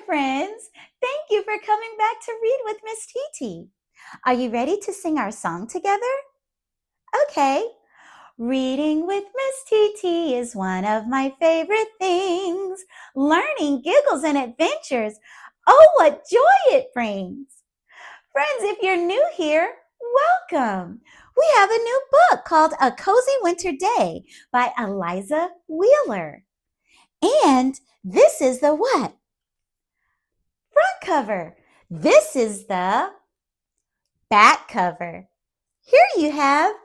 friends. Thank you for coming back to read with Miss Titi. Are you ready to sing our song together? Okay. Reading with Miss Titi is one of my favorite things. Learning, giggles, and adventures. Oh, what joy it brings. Friends, if you're new here, welcome. We have a new book called A Cozy Winter Day by Eliza Wheeler. And this is the what? Front cover. This is the back cover. Here you have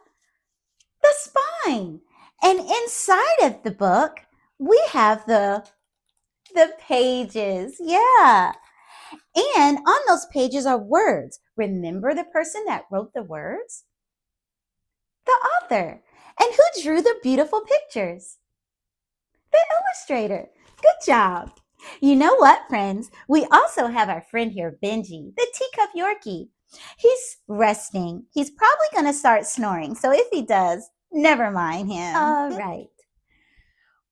the spine. And inside of the book, we have the pages. Yeah. And on those pages are words. Remember the person that wrote the words? The author. And who drew the beautiful pictures? The illustrator. Good job. You know what, friends? We also have our friend here, Benji, the teacup Yorkie. He's resting. He's probably going to start snoring. So if he does, never mind him. All right.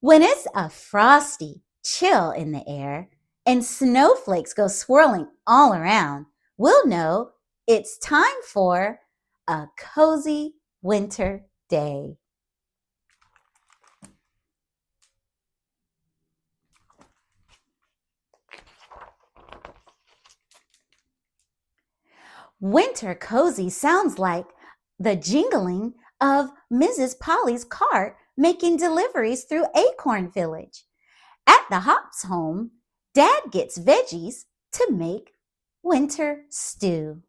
When it's a frosty chill in the air and snowflakes go swirling all around, we'll know it's time for a cozy winter day. Winter cozy sounds like the jingling of Mrs. Polly's cart making deliveries through Acorn Village. At the Hops home, Dad gets veggies to make winter stew.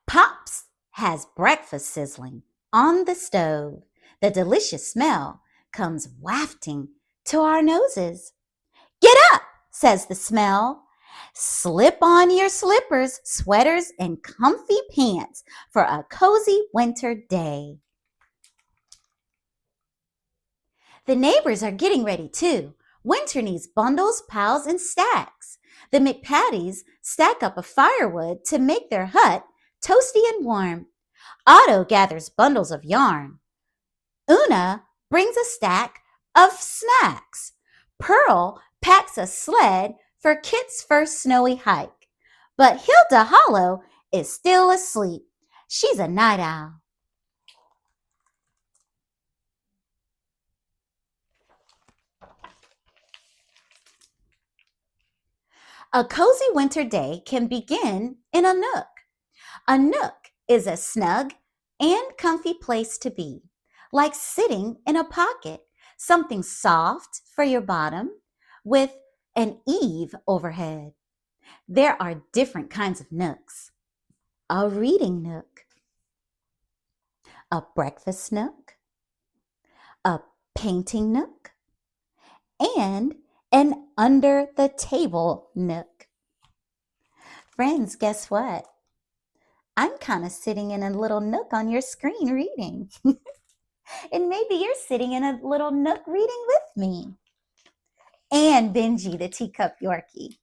Pops has breakfast sizzling on the stove. The delicious smell comes wafting to our noses. Get up, says the smell. Slip on your slippers, sweaters, and comfy pants for a cozy winter day. The neighbors are getting ready too. Winter needs bundles, piles, and stacks. The McPatties stack up a firewood to make their hut toasty and warm. Otto gathers bundles of yarn. Una brings a stack of snacks. Pearl packs a sled for Kit's first snowy hike. But Hilda Hollow is still asleep. She's a night owl. A cozy winter day can begin in a nook. A nook is a snug and comfy place to be, like sitting in a pocket, something soft for your bottom with an eave overhead. There are different kinds of nooks. A reading nook, a breakfast nook, a painting nook, and an under the table nook. Friends, guess what? I'm kind of sitting in a little nook on your screen reading. And maybe you're sitting in a little nook reading with me. And Benji, the teacup Yorkie.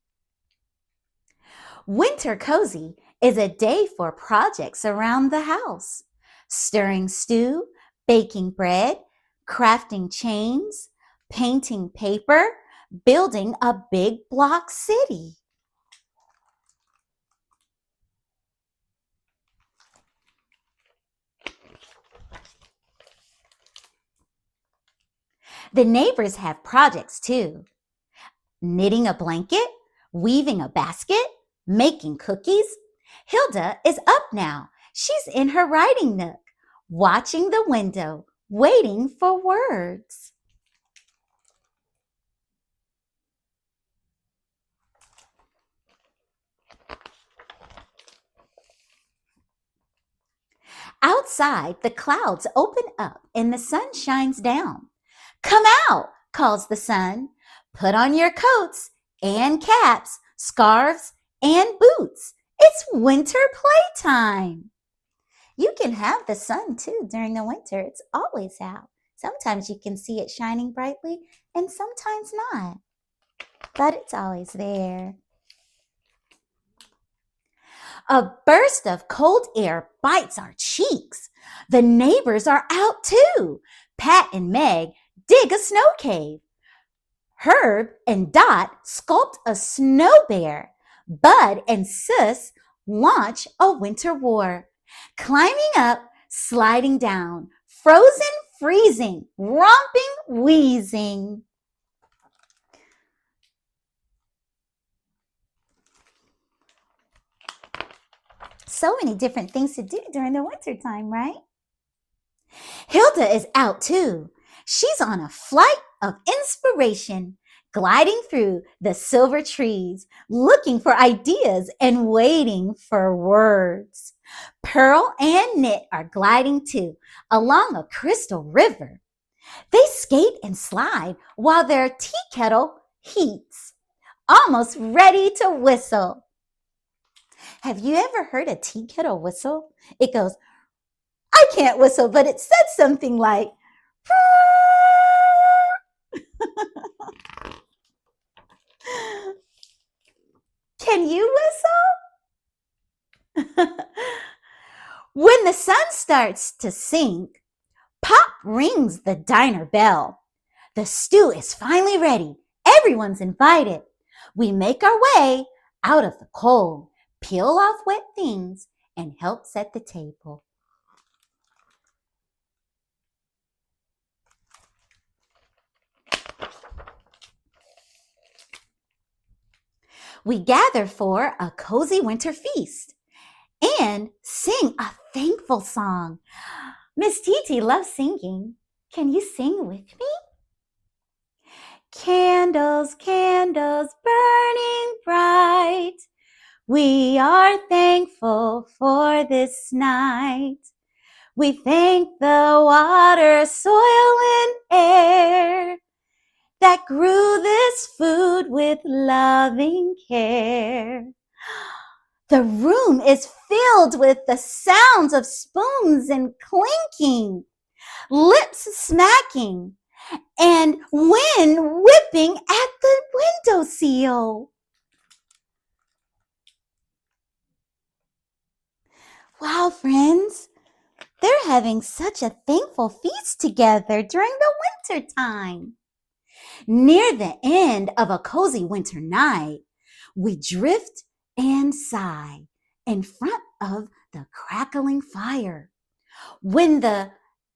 Winter cozy is a day for projects around the house. Stirring stew, baking bread, crafting chains, painting paper, building a big block city. The neighbors have projects too. Knitting a blanket, weaving a basket, making cookies. Hilda is up now. She's in her writing nook, watching the window, waiting for words. Outside, the clouds open up and the sun shines down. Come out, calls the sun. Put on your coats and caps, scarves and boots. It's winter playtime. You can have the sun too during the winter. It's always out. Sometimes you can see it shining brightly and sometimes not, but it's always there. A burst of cold air bites our cheeks. The neighbors are out too. Pat and Meg dig a snow cave. Herb and Dot sculpt a snow bear. Bud and Sis launch a winter war. Climbing up, sliding down, frozen, freezing, romping, wheezing. So many different things to do during the winter time, right? Hilda is out too. She's on a flight of inspiration, gliding through the silver trees, looking for ideas and waiting for words. Pearl and Knit are gliding too, along a crystal river. They skate and slide while their tea kettle heats, almost ready to whistle. Have you ever heard a tea kettle whistle? It goes, I can't whistle, but it said something like, can you whistle? When the sun starts to sink, pop rings the diner bell. The stew is finally ready. Everyone's invited. We make our way out of the cold, peel off wet things, and help set the table. We gather for a cozy winter feast and sing a thankful song. Miss Titi loves singing. Can you sing with me? Candles, candles burning bright. We are thankful for this night. We thank the water, soil, and air that grew this food with loving care. The room is filled with the sounds of spoons and clinking, lips smacking, and wind whipping at the windowsill. Wow, friends, they're having such a thankful feast together during the winter time. Near the end of a cozy winter night, we drift and sigh in front of the crackling fire. When the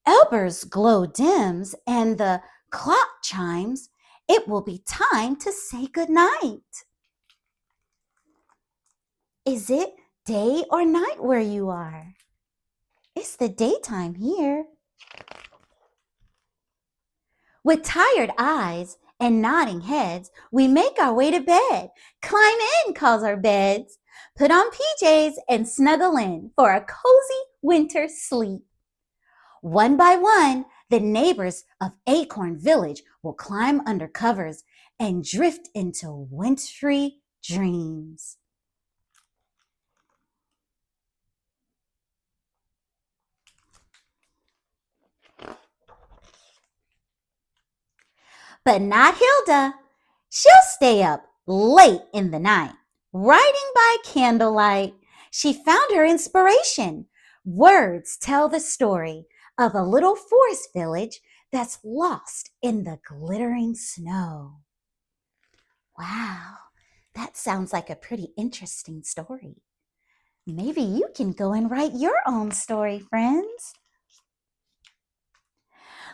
embers glow dims and the clock chimes, it will be time to say goodnight. Is it day or night where you are? It's the daytime here. With tired eyes and nodding heads, we make our way to bed. Climb in, calls our beds. Put on PJs and snuggle in for a cozy winter sleep. One by one, the neighbors of Acorn Village will climb under covers and drift into wintry dreams. But not Hilda. She'll stay up late in the night, writing by candlelight. She found her inspiration. Words tell the story of a little forest village that's lost in the glittering snow. Wow, that sounds like a pretty interesting story. Maybe you can go and write your own story, friends.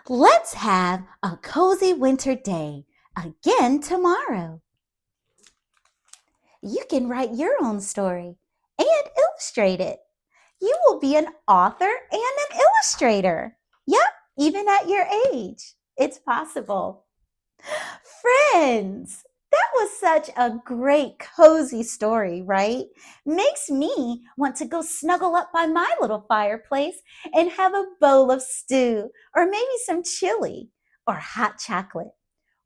Let's have a cozy winter day again tomorrow. You can write your own story and illustrate it. You will be an author and an illustrator. Yep, even at your age, it's possible. Friends, that was such a great cozy story, right? Makes me want to go snuggle up by my little fireplace and have a bowl of stew or maybe some chili or hot chocolate.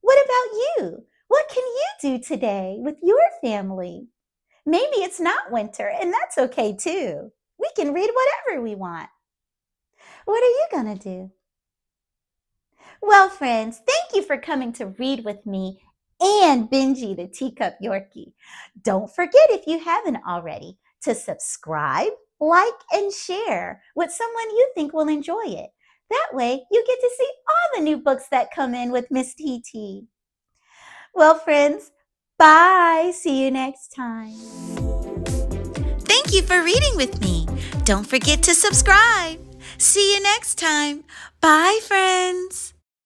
What about you? What can you do today with your family? Maybe it's not winter and that's okay too. We can read whatever we want. What are you going to do? Well, friends, thank you for coming to read with me and Benji the Teacup Yorkie. Don't forget, if you haven't already, to subscribe, like, and share with someone you think will enjoy it. That way, you get to see all the new books that come in with Miss TT. Well, friends, bye. See you next time. Thank you for reading with me. Don't forget to subscribe. See you next time. Bye, friends.